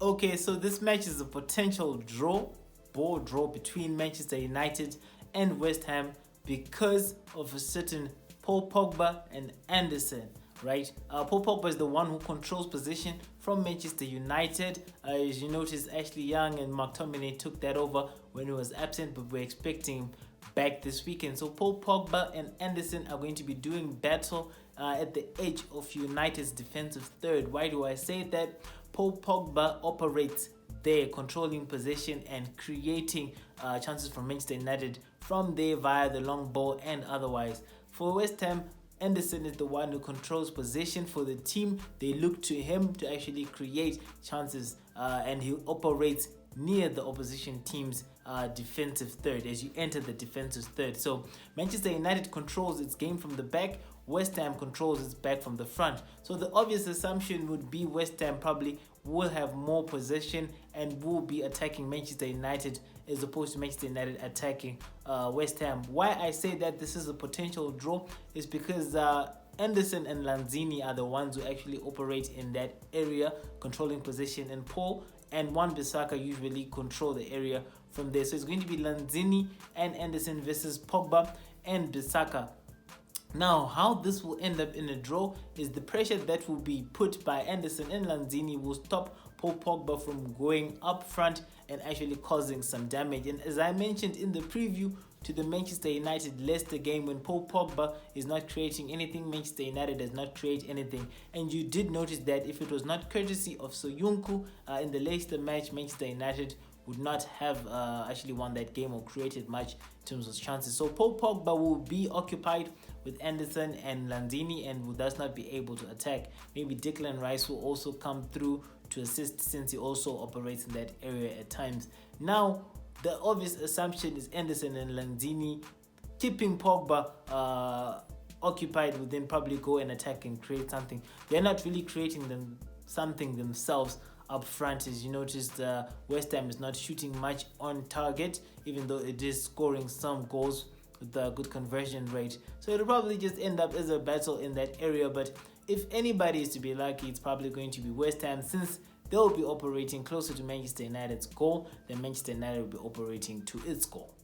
Okay, so this match is a potential ball draw between Manchester United and West Ham because of a certain Paul Pogba and Anderson, right? Paul Pogba is the one who controls possession from Manchester United. As you notice, Ashley Young and McTominay took that over when he was absent, but we're expecting him back this weekend. So Paul Pogba and Anderson are going to be doing battle at the edge of United's defensive third. Why do I say that? Paul Pogba operates there, controlling possession and creating chances for Manchester United from there via the long ball and otherwise. For West Ham, Anderson is the one who controls possession for the team. They look to him to actually create chances and he operates near the opposition team's defensive third as you enter the defensive third. So Manchester United controls its game from the back, West Ham controls its back from the front. So the obvious assumption would be West Ham probably will have more possession and will be attacking Manchester United as opposed to Manchester United attacking West Ham. Why I say that this is a potential draw is because Anderson and Lanzini are the ones who actually operate in that area, controlling possession, and Paul and Bissaka usually control the area from there. So it's going to be Lanzini and Anderson versus Pogba and Bissaka. Now, how this will end up in a draw is the pressure that will be put by Anderson and Lanzini will stop Paul Pogba from going up front and actually causing some damage. And as I mentioned in the preview to the Manchester United-Leicester game, when Paul Pogba is not creating anything, Manchester United does not create anything. And you did notice that if it was not courtesy of Soyuncu in the Leicester match, Manchester United would not have actually won that game or created much in terms of chances. So Paul Pogba will be occupied with Anderson and Lanzini and will thus not be able to attack. Maybe Declan Rice will also come through to assist since he also operates in that area at times. Now, the obvious assumption is Anderson and Lanzini keeping Pogba occupied will then probably go and attack and create something. They're not really creating something themselves up front. As you noticed, West Ham is not shooting much on target, even though it is scoring some goals with a good conversion rate. So it'll probably just end up as a battle in that area. But if anybody is to be lucky, it's probably going to be West Ham, since they'll be operating closer to Manchester United's goal than Manchester United will be operating to its goal.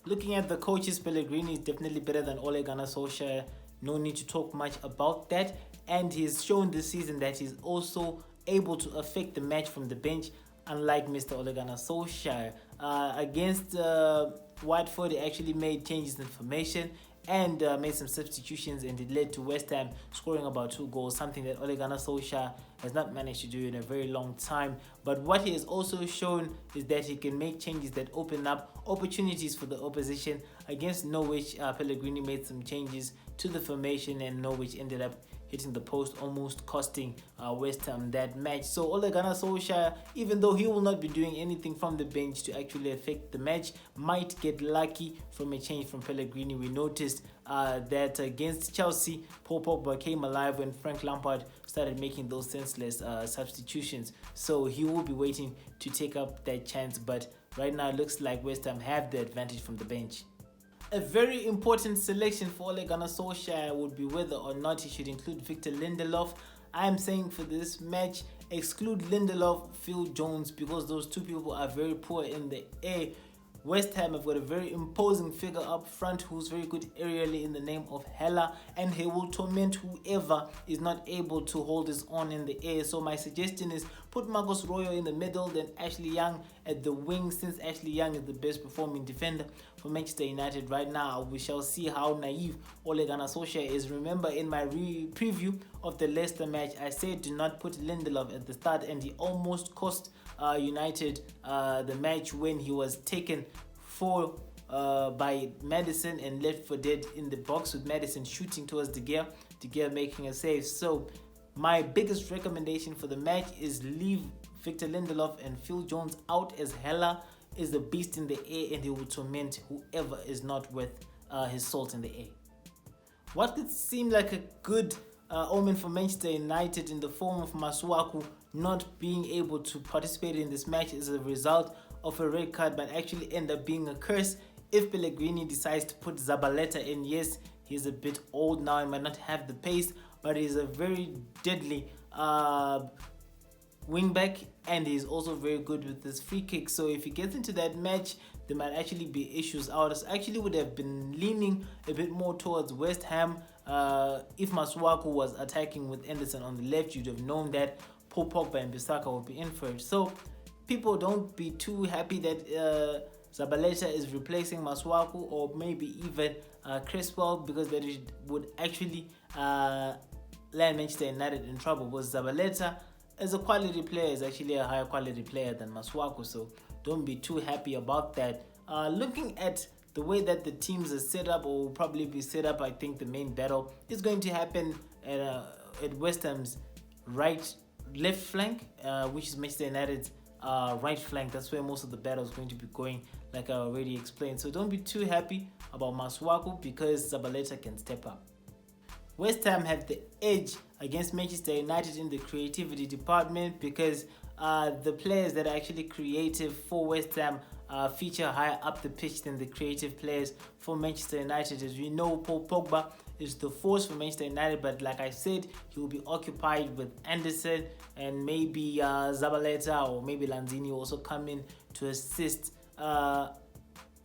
Looking at the coaches, Pellegrini is definitely better than Ole Gunnar Solskjaer. No need to talk much about that. And he's shown this season that he's also able to affect the match from the bench, unlike Mr. Ole Gunnar Solskjaer. Against Watford, he actually made changes in formation and made some substitutions, and it led to West Ham scoring about 2 goals, something that Ole Gunnar Solskjaer has not managed to do in a very long time. But what he has also shown is that he can make changes that open up opportunities for the opposition. Against Norwich, Pellegrini made some changes to the formation, and Norwich ended up hitting the post, almost costing West Ham that match. So Ole Gunnar Solskjaer, even though he will not be doing anything from the bench to actually affect the match, might get lucky from a change from Pellegrini. We noticed that against Chelsea, Paul Pogba came alive when Frank Lampard started making those senseless substitutions. So he will be waiting to take up that chance, but right now it looks like West Ham have the advantage from the bench. A very important selection for Ole Gunnar Solskjaer would be whether or not he should include Victor Lindelof. I am saying for this match, exclude Lindelof, Phil Jones, because those two people are very poor in the air. West Ham have got a very imposing figure up front who's very good aerially in the name of Hela, and he will torment whoever is not able to hold his own in the air. So my suggestion is put Marcos Royo in the middle, then Ashley Young at the wing, since Ashley Young is the best performing defender for Manchester United right now. We shall see how naive Ole Gunnar Solskjaer is. Remember, in my preview of the Leicester match, I said do not put Lindelof at the start, and he almost cost United the match when he was taken by Maddison and left for dead in the box, with Maddison shooting towards De Gea making a save. So my biggest recommendation for the match is leave Victor Lindelof and Phil Jones out, as Hela is a beast in the air and he will torment whoever is not worth his salt in the air. What could seem like a good omen for Manchester United in the form of Masuaku not being able to participate in this match is a result of a red card, but actually end up being a curse if Pellegrini decides to put Zabaleta in. Yes, he's a bit old now and might not have the pace, but he's a very deadly wing back, and he's also very good with his free kick. So if he gets into that match, there might actually be issues. I actually would have been leaning a bit more towards West Ham. If Masuaku was attacking with Anderson on the left, you'd have known that Paul Pogba and Bissaka would be in for it. So people, don't be too happy that Zabaleta is replacing Masuaku, or maybe even Cresswell, because that would actually land Manchester United in trouble. Because Zabaleta, as a quality player, is actually a higher quality player than Masuaku, so don't be too happy about that. Looking at the way that the teams are set up, or will probably be set up, I think the main battle is going to happen at West Ham's left flank, which is Manchester United's right flank. That's where most of the battle is going to be going, like I already explained. So don't be too happy about Masuaku, because Zabaleta can step up. West Ham have the edge against Manchester United in the creativity department, because the players that are actually creative for West Ham feature higher up the pitch than the creative players for Manchester United. As we know, Paul Pogba is the force for Manchester United, but like I said, he will be occupied with Anderson, and maybe Zabaleta or maybe Lanzini also come in to assist.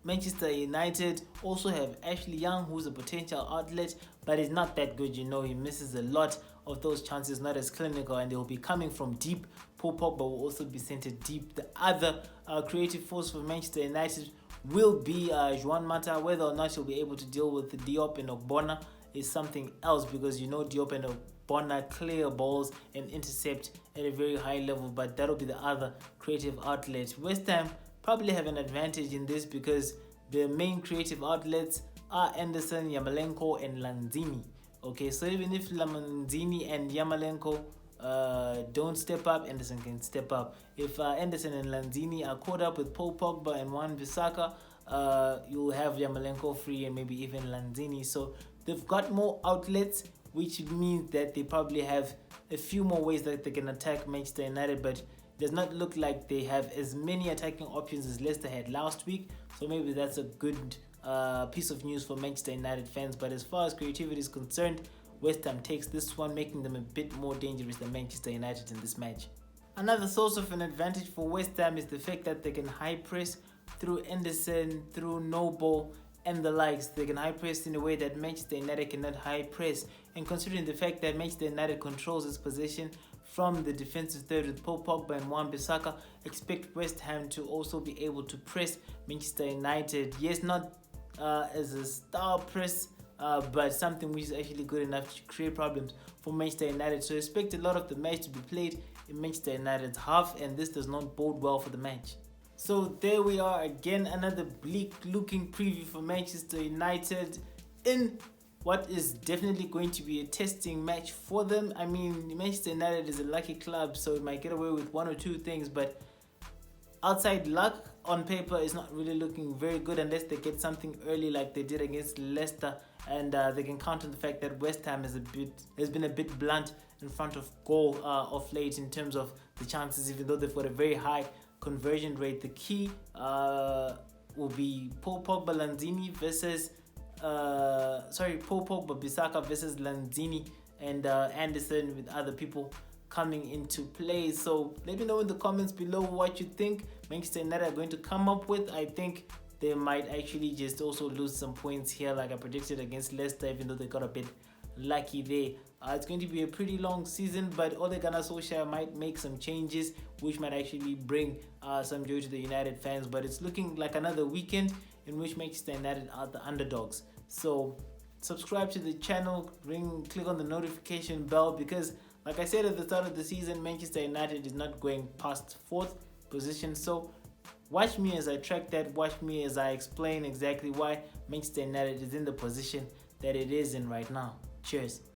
Manchester United also have Ashley Young, who's a potential outlet, but he's not that good. He misses a lot of those chances, not as clinical, and they'll be coming from deep. Paul Pogba will also be centered deep. The other creative force for Manchester United will be Juan Mata. Whether or not he'll be able to deal with the Diop and Ogbonna is something else, because Diop and Ogbonna clear balls and intercept at a very high level, but that'll be the other creative outlet. West Ham probably have an advantage in this, because the main creative outlets are Anderson, Yarmolenko, and Lanzini. Okay, so even if Lanzini and Yarmolenko don't step up, Anderson can step up. If Anderson and Lanzini are caught up with Paul Pogba and Wan Bissaka, you'll have Yarmolenko free, and maybe even Lanzini. So they've got more outlets, which means that they probably have a few more ways that they can attack Manchester United, but does not look like they have as many attacking options as Leicester had last week. So maybe that's a good piece of news for Manchester United fans. But as far as creativity is concerned, West Ham takes this one, making them a bit more dangerous than Manchester United in this match. Another source of an advantage for West Ham is the fact that they can high press through Anderson, through Noble, and the likes. They can high press in a way that Manchester United cannot high press. And considering the fact that Manchester United controls its possession from the defensive third with Paul Pogba and Wan Bissaka, expect West Ham to also be able to press Manchester United. Yes, not as a star press, but something which is actually good enough to create problems for Manchester United. So expect a lot of the match to be played in Manchester United's half, and this does not bode well for the match. So there we are again, another bleak looking preview for Manchester United in what is definitely going to be a testing match for them. I mean, Manchester United is a lucky club, so it might get away with one or two things, but outside luck, on paper, is not really looking very good unless they get something early like they did against Leicester, and they can count on the fact that West Ham has been a bit blunt in front of goal of late in terms of the chances, even though they've got a very high conversion rate. The key will be Paul Pogba Bissaka versus Lanzini, and Anderson with other people coming into play. So let me know in the comments below what you think Manchester United are going to come up with. I think they might actually just also lose some points here, like I predicted against Leicester, even though they got a bit lucky there. It's going to be a pretty long season, but Ole Gunnar Solskjaer might make some changes which might actually bring some joy to the United fans. But it's looking like another weekend in which Manchester United are the underdogs. So subscribe to the channel, click on the notification bell, because like I said at the start of the season, Manchester United is not going past 4th position. So watch me as I track that, watch me as I explain exactly why Manchester United is in the position that it is in right now. Cheers.